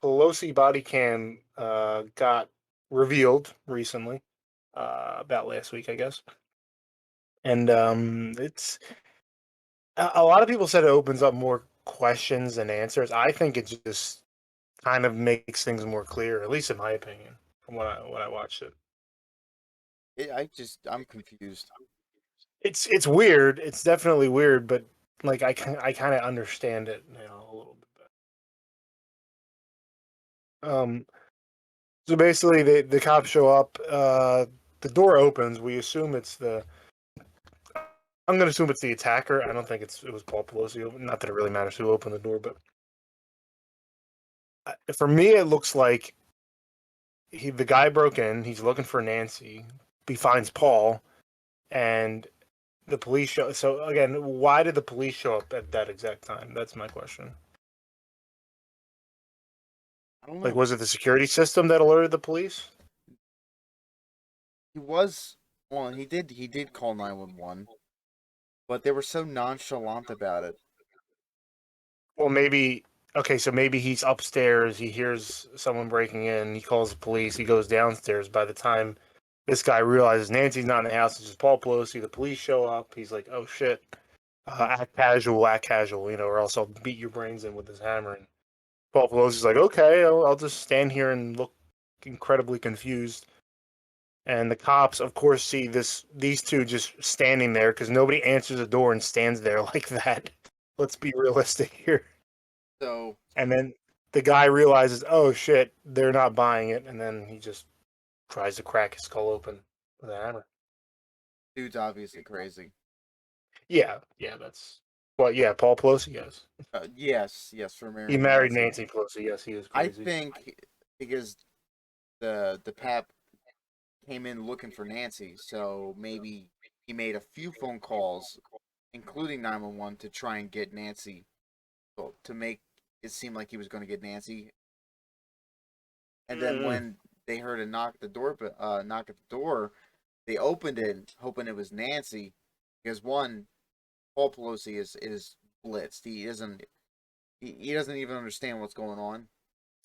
Pelosi body cam got revealed recently, about last week, I guess. And it's a lot of people said it opens up more questions than answers. I think it just kind of makes things more clear, at least in my opinion, from when I watched it. I'm confused. It's weird. It's definitely weird, but like I kind of understand it now a little bit better. So basically, the cops show up. The door opens. We assume it's the. I'm gonna assume it's the attacker. I don't think it was Paul Pelosi. Not that it really matters who opened the door, but for me, it looks like the guy broke in. He's looking for Nancy. He finds Paul, and the police show. So again, why did the police show up at that exact time? That's my question. I don't Like, know. was it the security system that alerted the police? He was well, he did call 911, but they were so nonchalant about it. Well, maybe. Okay, so maybe he's upstairs. He hears someone breaking in. He calls the police. He goes downstairs. By the time this guy realizes Nancy's not in the house, it's just Paul Pelosi. The police show up. He's like, "Oh shit, act casual, or else I'll beat your brains in with this hammer." And Paul Pelosi's like, "Okay, I'll just stand here and look incredibly confused." And the cops, of course, see these two just standing there because nobody answers the door and stands there like that. Let's be realistic here. So, And then the guy realizes, oh shit, they're not buying it, and then he just tries to crack his skull open with a hammer. dude's obviously crazy. Yeah, yeah, that's. Well, yeah, Paul Pelosi, yes. Yes, for He marrying married Nancy. Nancy Pelosi. Yes, he is I crazy. think because the pap came in looking for Nancy, so maybe he made a few phone calls, including 911, to try and get Nancy, well, to make it seem like he was going to get Nancy. And then Mm. when they heard a knock at the door, they opened it, hoping it was Nancy, because one, Paul Pelosi is blitzed. He doesn't even understand what's going on.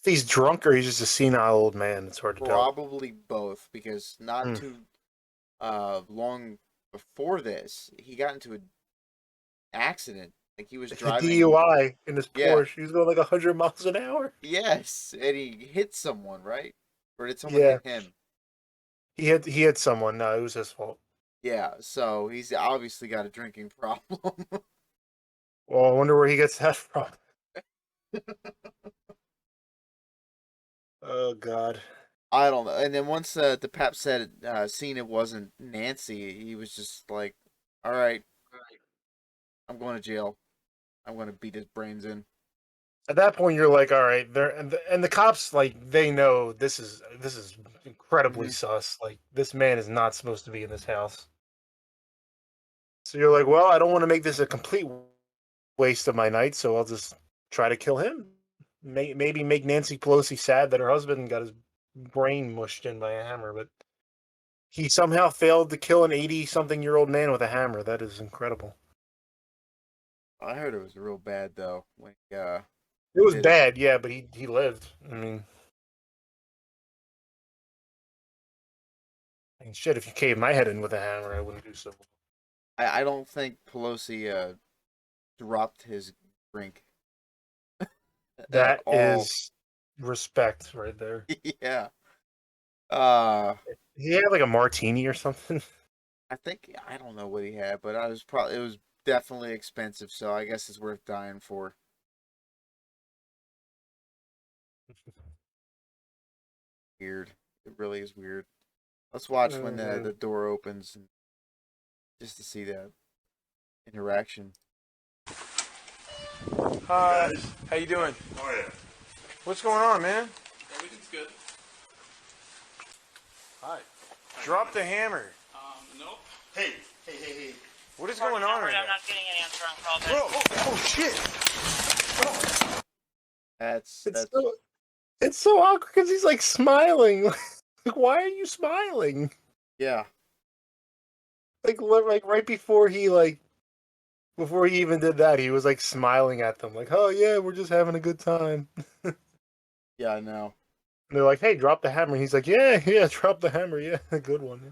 If he's drunk or he's just a senile old man, it's hard to tell. Probably both, because not Mm. too long before this, he got into an accident. Like he was A driving. DUI in his Yeah. Porsche. He was going like 100 miles an hour. Yes, and he hit someone, right? Or did someone Yeah, hit him? he hit someone. No, it was his fault. Yeah, so he's obviously got a drinking problem. Well, I wonder where he gets that from. Oh God. I don't know. And then once the pap said, seen it wasn't Nancy, he was just like, "All right, I'm going to jail. I'm going to beat his brains in." At that point, you're like, all right, they're and the cops like they know this is incredibly Hmm. sus. Like this man is not supposed to be in this house. So you're like, well, I don't want to make this a complete waste of my night, so I'll just try to kill him. Maybe make Nancy Pelosi sad that her husband got his brain mushed in by a hammer, but he somehow failed to kill an 80-something-year-old man with a hammer. That is incredible. I heard it was real bad though when It was did it. bad, yeah, but he lived. I mean, shit, if you caved my head in with a hammer, I wouldn't do so. I don't think Pelosi dropped his drink at That all. is respect right there. Yeah. Uh, He had like a martini or something. I don't know what he had, but I was probably it was definitely expensive, so I guess it's worth dying for. Weird. It really is weird. Let's watch when Oh the man. door opens just to see that interaction. Hi, how you doing? Oh yeah. What's going on, man? Everything's good. Hi. Drop the hammer. Nope. Hey, hey, hey, hey. What is going on right I'm now? not getting an answer on call. Bro, oh shit. It's That's so it's so awkward because he's like smiling. Like, why are you smiling? yeah. Like right before he even did that, he was like smiling at them, like, "Oh yeah, we're just having a good time." Yeah, I know. And they're like, "Hey, drop the hammer." He's like, "Yeah, yeah, drop the hammer. Yeah, good one." Yeah.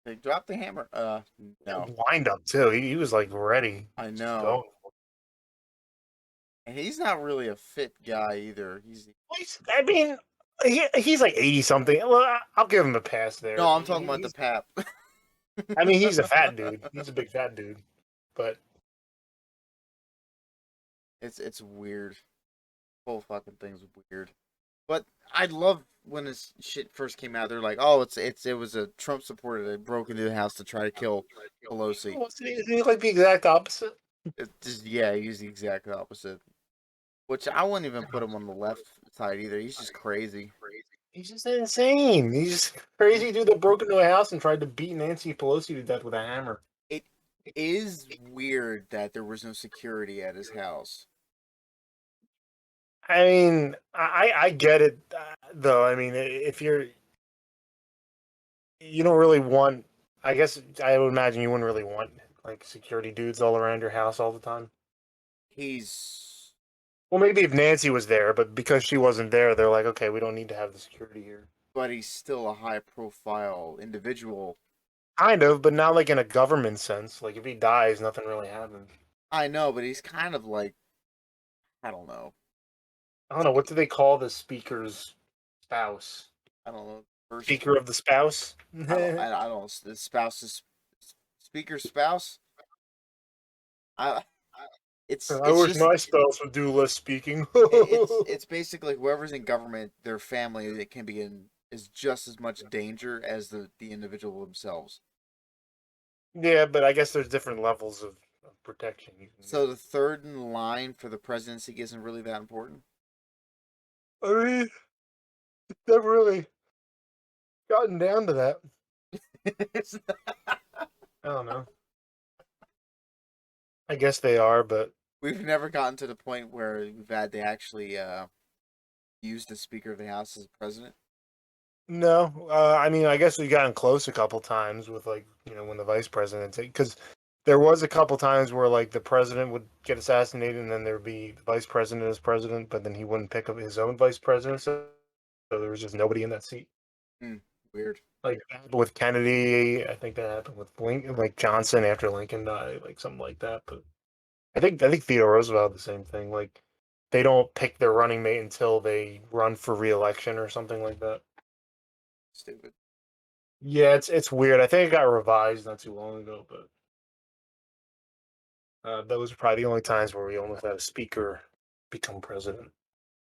They dropped the hammer. No, Wind up too. He was like ready. I Just know. going. And he's not really a fit guy either. I mean, he's like 80 something. Well, I'll give him a pass there. No, I'm talking about the He's- pap. I mean, he's a fat dude. He's a big fat dude. But It's weird. Whole fucking thing's weird. But I love when this shit first came out. They're like, "Oh, it was a Trump supporter that broke into the house to try to kill Pelosi." isn't he like the exact opposite? It's just he's the exact opposite. Which I wouldn't even put him on the left side either. He's just crazy. He's just insane. He's just a crazy dude that broke into a house and tried to beat Nancy Pelosi to death with a hammer. It is weird that there was no security at his house. I mean, I get it though. I mean, if you don't really want, I guess I would imagine you wouldn't really want like security dudes all around your house all the time. He's Well, maybe if Nancy was there, but because she wasn't there, they're like, okay, we don't need to have the security here. but he's still a high profile individual. Kind of, but not like in a government sense. Like if he dies, nothing really happens. I know, but he's kind of like I don't know. I don't know, what do they call the speaker's spouse? I don't know. First, Speaker of the spouse? I don't. The spouse's speaker's spouse. I. It's I it's wish just my spouse would do less speaking. it's basically whoever's in government, their family that can be in is just as much danger as the individual themselves. Yeah, but I guess there's different levels of protection. You can So the third in line for the presidency isn't really that important. I mean, never really gotten down to that. I don't know. I guess they are, but We've never gotten to the point where we've had to actually use the Speaker of the House as president. no. I mean, I guess we've gotten close a couple times with like when the vice president, because there was a couple times where like the president would get assassinated and then there would be the vice president as president, but then he wouldn't pick up his own vice president, so there was just nobody in that seat. Weird. Like that happened with Kennedy, I think that happened with Lincoln, like Johnson after Lincoln died, like something like that. But I think Theodore Roosevelt had the same thing. Like they don't pick their running mate until they run for re-election or something like that. Stupid. Yeah, it's weird. I think it got revised not too long ago, but those are probably the only times where we almost had a speaker become president.